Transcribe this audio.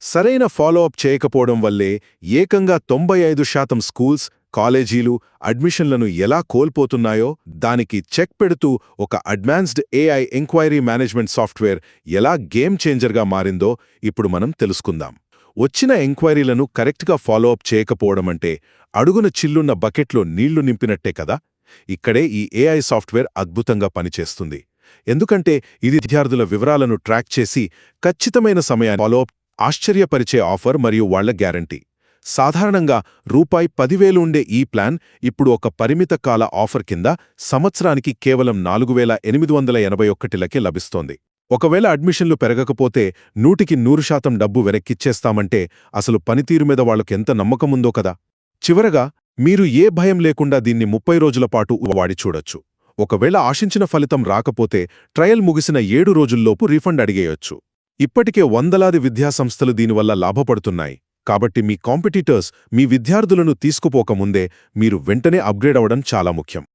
సరైన ఫాలోఅప్ చేయకపోవడం వల్లే ఏకంగా 95% స్కూల్స్, కాలేజీలు అడ్మిషన్లను ఎలా కోల్పోతున్నాయో దానికి చెక్ పెడుతూ ఒక advanced AI enquiry management software ఎలా గేమ్ చేంజర్గా మారిందో ఇప్పుడు మనం తెలుసుకుందాం. వచ్చిన ఎంక్వైరీలను కరెక్ట్గా ఫాలోఅప్ చేయకపోవడమంటే అడుగున చిల్లున్న బకెట్లో నీళ్లు నింపినట్టే కదా. ఇక్కడే ఈ ఏఐ సాఫ్ట్వేర్ అద్భుతంగా పనిచేస్తుంది. ఎందుకంటే ఇది విద్యార్థుల వివరాలను ట్రాక్ చేసి ఖచ్చితమైన సమయాన్ని ఫాలోఅప్, ఆశ్చర్యపరిచే ఆఫర్ మరియు వాళ్ల గ్యారంటీ. సాధారణంగా రూ10,000 ఉండే ఈ ప్లాన్ ఇప్పుడు ఒక పరిమిత కాల ఆఫర్ కింద సంవత్సరానికి కేవలం 4,881లకే లభిస్తోంది. ఒకవేళ అడ్మిషన్లు పెరగకపోతే 100% డబ్బు వెనక్కిచ్చేస్తామంటే అసలు పనితీరు మీద వాళ్లకెంత నమ్మకముందో కదా. చివరగా మీరు ఏ భయం లేకుండా దీన్ని 30 రోజుల పాటు వాడి చూడొచ్చు. ఒకవేళ ఆశించిన ఫలితం రాకపోతే ట్రయల్ ముగిసిన 7 రోజుల్లోపు రీఫండ్ అడిగేయొచ్చు. ఇప్పటికే వందలాది విద్యాసంస్థలు దీనివల్ల లాభపడుతున్నాయి. కాబట్టి మీ కాంపిటీటర్స్ మీ విద్యార్థులను తీసుకుపోకముందే మీరు వెంటనే అప్గ్రేడ్ అవ్వడం చాలా ముఖ్యం.